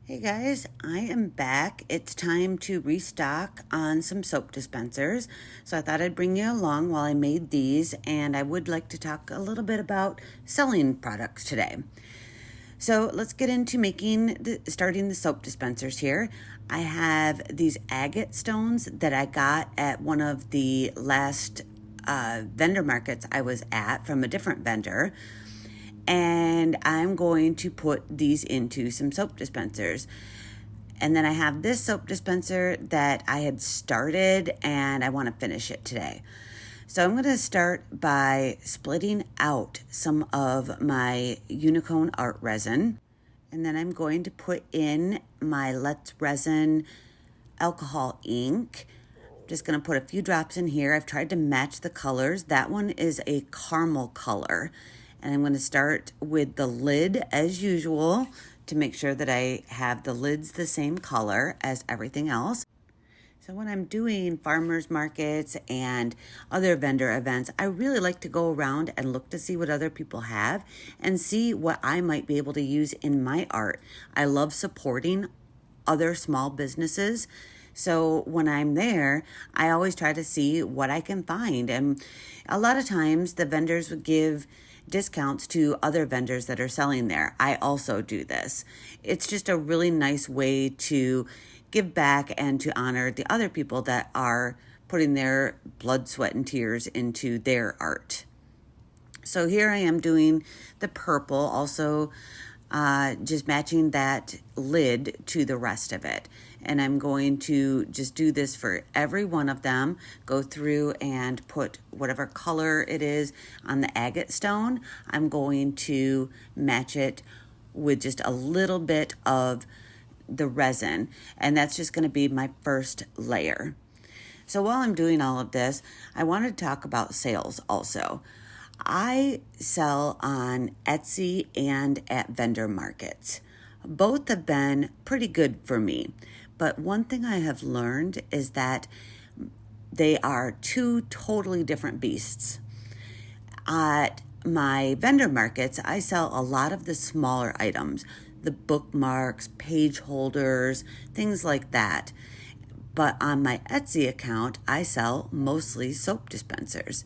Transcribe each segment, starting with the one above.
Hey guys, I am back. It's time to restock on some soap dispensers. So I thought I'd bring you along while I made these, and I would like to talk a little bit about selling products today. So let's get into starting the soap dispensers here. I have these agate stones that I got at one of the last vendor markets I was at from a different vendor. And I'm going to put these into some soap dispensers. And then I have this soap dispenser that I had started and I want to finish it today. So I'm going to start by splitting out some of my Unicorn Art resin. And then I'm going to put in my Let's Resin alcohol ink. I'm just going to put a few drops in here. I've tried to match the colors. That one is a caramel color. And I'm going to start with the lid as usual to make sure that I have the lids the same color as everything else. So when I'm doing farmers markets and other vendor events, I really like to go around and look to see what other people have and see what I might be able to use in my art. I love supporting other small businesses. So when I'm there, I always try to see what I can find. And a lot of times the vendors would give discounts to other vendors that are selling there. I also do this. It's just a really nice way to give back and to honor the other people that are putting their blood, sweat, and tears into their art. So here I am doing the purple, also just matching that lid to the rest of it. And I'm going to just do this for every one of them, go through and put whatever color it is on the agate stone. I'm going to match it with just a little bit of the resin, and that's just going to be my first layer. So while I'm doing all of this, I wanted to talk about sales also. I sell on Etsy and at vendor markets. Both have been pretty good for me. But one thing I have learned is that they are two totally different beasts. At my vendor markets, I sell a lot of the smaller items, the bookmarks, page holders, things like that. But on my Etsy account, I sell mostly soap dispensers.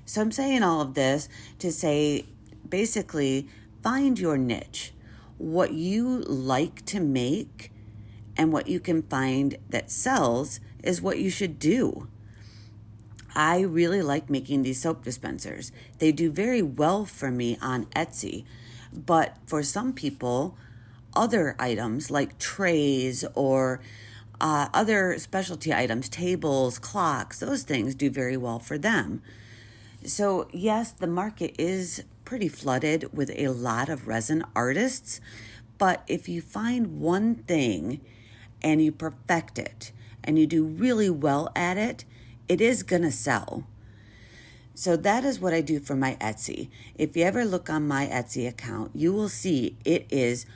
So I'm saying all of this to say, basically, find your niche, what you like to make, and what you can find that sells is what you should do. I really like making these soap dispensers. They do very well for me on Etsy, but for some people, other items like trays or other specialty items, tables, clocks, those things do very well for them. So yes, the market is pretty flooded with a lot of resin artists, but if you find one thing and you perfect it and you do really well at it, it is going to sell. So that is what I do for my Etsy. If you ever look on my Etsy account, you will see it is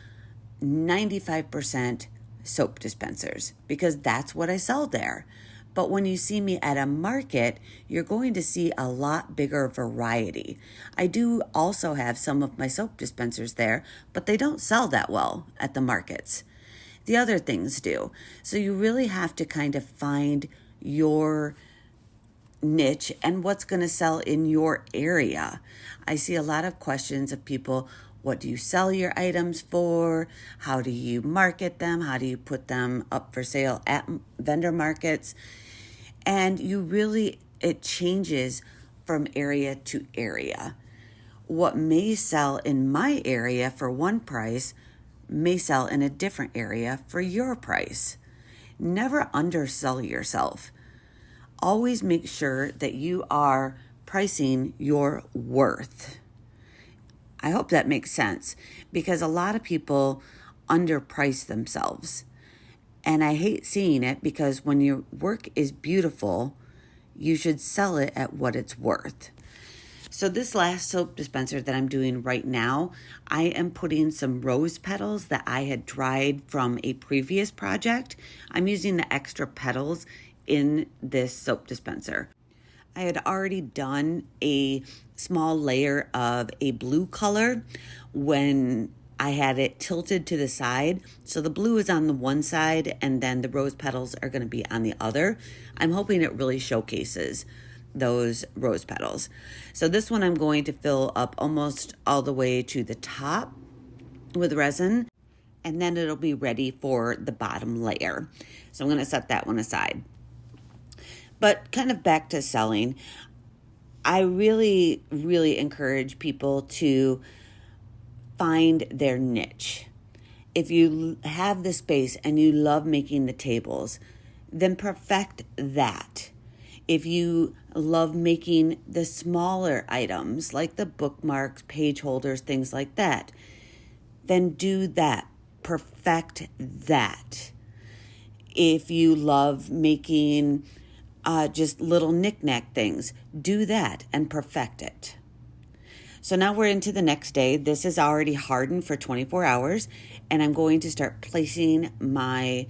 95% soap dispensers because that's what I sell there. But when you see me at a market, you're going to see a lot bigger variety. I do also have some of my soap dispensers there, but they don't sell that well at the markets. The other things do. So you really have to kind of find your niche and what's going to sell in your area. I see a lot of questions of people, what do you sell your items for? How do you market them? How do you put them up for sale at vendor markets? And it changes from area to area. What may sell in my area for one price may sell in a different area for your price. Never undersell yourself. Always make sure that you are pricing your worth. I hope that makes sense because a lot of people underprice themselves. And I hate seeing it because when your work is beautiful, you should sell it at what it's worth. So this last soap dispenser that I'm doing right now, I am putting some rose petals that I had dried from a previous project. I'm using the extra petals in this soap dispenser. I had already done a small layer of a blue color when I had it tilted to the side. So the blue is on the one side and then the rose petals are going to be on the other. I'm hoping it really showcases those rose petals. So this one I'm going to fill up almost all the way to the top with resin, and then it'll be ready for the bottom layer. So I'm going to set that one aside. But kind of back to selling, I really, really encourage people to find their niche. If you have the space and you love making the tables, then perfect that. If you love making the smaller items like the bookmarks, page holders, things like that, then do that. Perfect that. If you love making just little knick-knack things, do that and perfect it. So now we're into the next day. This is already hardened for 24 hours, and I'm going to start placing my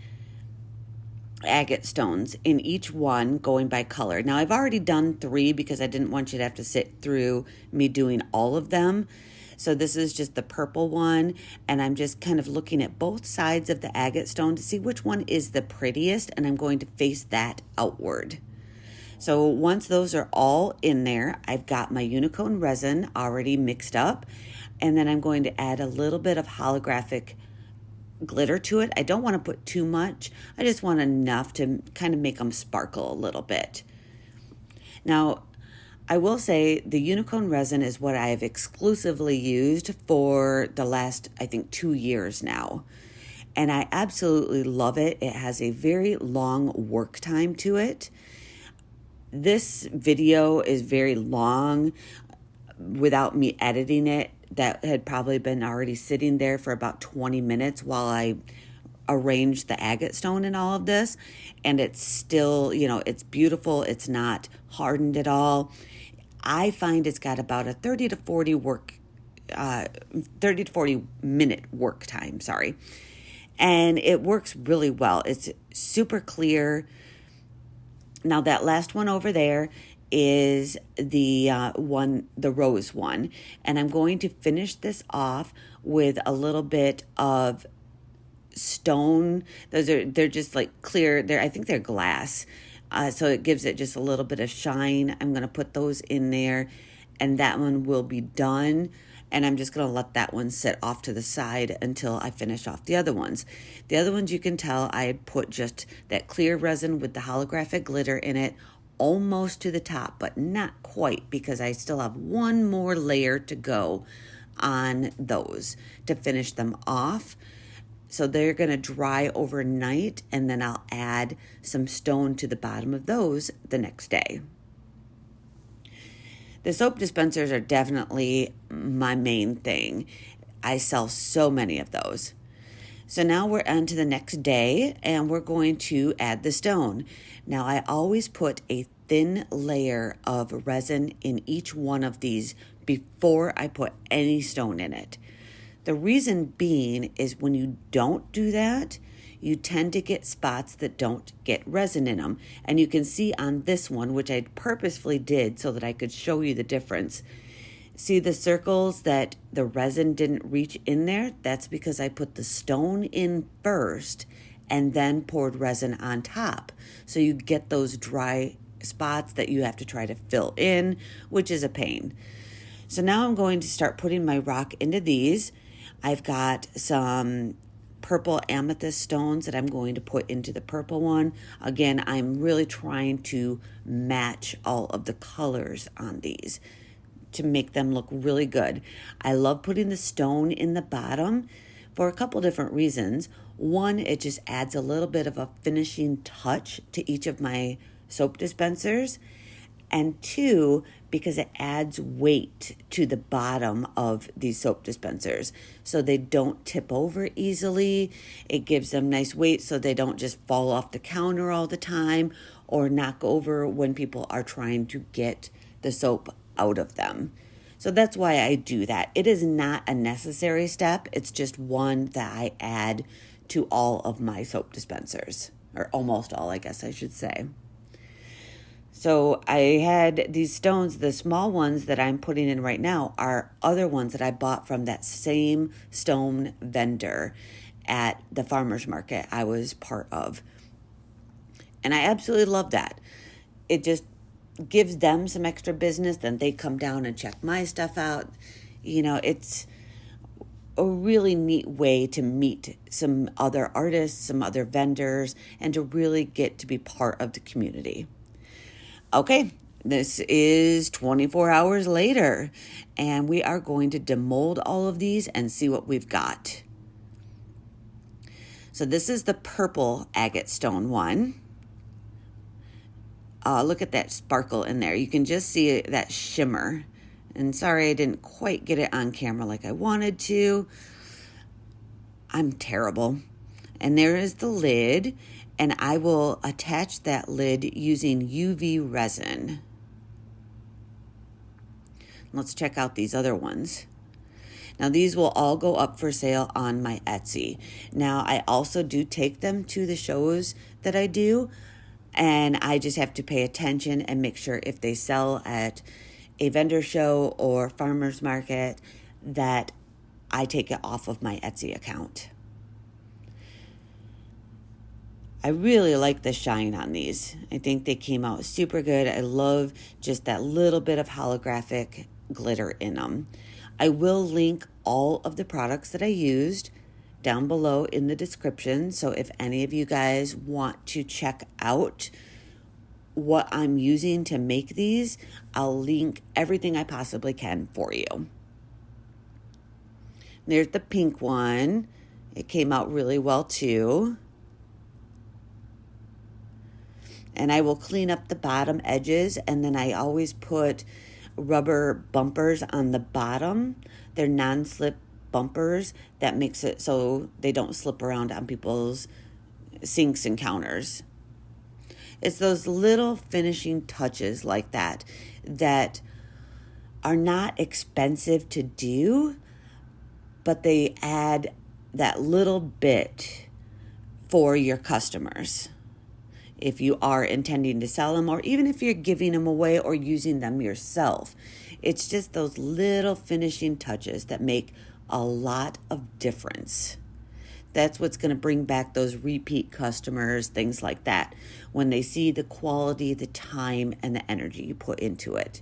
agate stones in each one, going by color. Now I've already done 3 because I didn't want you to have to sit through me doing all of them. So this is just the purple one, and I'm just kind of looking at both sides of the agate stone to see which one is the prettiest, and I'm going to face that outward. So once those are all in there, I've got my unicorn resin already mixed up, and then I'm going to add a little bit of holographic glitter to it. I don't want to put too much. I just want enough to kind of make them sparkle a little bit. Now, I will say the unicorn resin is what I have exclusively used for the last, I think, 2 years now. And I absolutely love it. It has a very long work time to it. This video is very long without me editing it. That had probably been already sitting there for about 20 minutes while I arranged the agate stone and all of this. And it's still, it's beautiful. It's not hardened at all. I find it's got about a 30 to 40 minute work time, and it works really well. It's super clear. Now that last one over there is the rose one, and I'm going to finish this off with a little bit of stone. They're just like clear. I think they're glass. So it gives it just a little bit of shine. I'm going to put those in there, and that one will be done. And I'm just going to let that one sit off to the side until I finish off the other ones. The other ones, you can tell I had put just that clear resin with the holographic glitter in it almost to the top, but not quite, because I still have one more layer to go on those to finish them off. So they're going to dry overnight, and then I'll add some stone to the bottom of those the next day. The soap dispensers are definitely my main thing. I sell so many of those. So now we're on to the next day, and we're going to add the stone. Now I always put a thin layer of resin in each one of these before I put any stone in it. The reason being is when you don't do that, you tend to get spots that don't get resin in them. And you can see on this one, which I purposefully did so that I could show you the difference. See the circles that the resin didn't reach in there? That's because I put the stone in first and then poured resin on top. So you get those dry spots that you have to try to fill in, which is a pain. So now I'm going to start putting my rock into these. I've got some purple amethyst stones that I'm going to put into the purple one. Again, I'm really trying to match all of the colors on these to make them look really good. I love putting the stone in the bottom for a couple different reasons. One, it just adds a little bit of a finishing touch to each of my soap dispensers. And 2, because it adds weight to the bottom of these soap dispensers so they don't tip over easily. It gives them nice weight so they don't just fall off the counter all the time or knock over when people are trying to get the soap out of them. So that's why I do that. It is not a necessary step. It's just one that I add to all of my soap dispensers, or almost all, I guess I should say. So I had these stones, the small ones that I'm putting in right now are other ones that I bought from that same stone vendor at the farmer's market I was part of. And I absolutely love that. It just gives them some extra business. Then they come down and check my stuff out. It's a really neat way to meet some other artists, some other vendors, and to really get to be part of the community. Okay, this is 24 hours later, and we are going to demold all of these and see what we've got. So this is the purple agate stone one. Look at that sparkle in there. You can just see that shimmer. And sorry I didn't quite get it on camera like I wanted to. I'm terrible. And there is the lid. And I will attach that lid using UV resin. Let's check out these other ones. Now these will all go up for sale on my Etsy. Now I also do take them to the shows that I do. And I just have to pay attention and make sure if they sell at a vendor show or farmer's market that I take it off of my Etsy account. I really like the shine on these. I think they came out super good. I love just that little bit of holographic glitter in them. I will link all of the products that I used down below in the description. So if any of you guys want to check out what I'm using to make these, I'll link everything I possibly can for you. There's the pink one. It came out really well too. And I will clean up the bottom edges, and then I always put rubber bumpers on the bottom. They're non-slip bumpers that makes it so they don't slip around on people's sinks and counters. It's those little finishing touches like that are not expensive to do, but they add that little bit for your customers. If you are intending to sell them, or even if you're giving them away or using them yourself, it's just those little finishing touches that make a lot of difference. That's what's going to bring back those repeat customers, things like that, when they see the quality, the time, and the energy you put into it.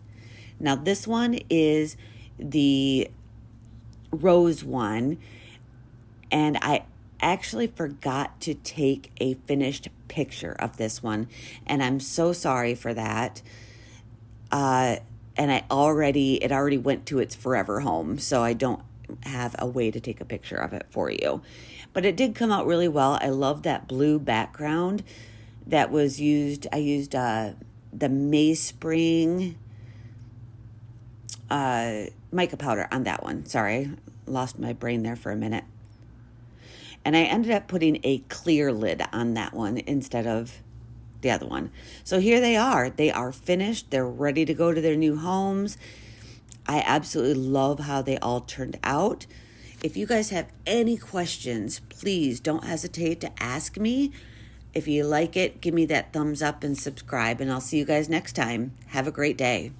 Now, this one is the rose one, and I actually forgot to take a finished picture of this one, and I'm so sorry for that. And it already went to its forever home, so I don't have a way to take a picture of it for you. But it did come out really well. I love that blue background that was used. I used the Mayspring mica powder on that one. Sorry, lost my brain there for a minute. And I ended up putting a clear lid on that one instead of the other one. So here they are. They are finished. They're ready to go to their new homes. I absolutely love how they all turned out. If you guys have any questions, please don't hesitate to ask me. If you like it, give me that thumbs up and subscribe, and I'll see you guys next time. Have a great day.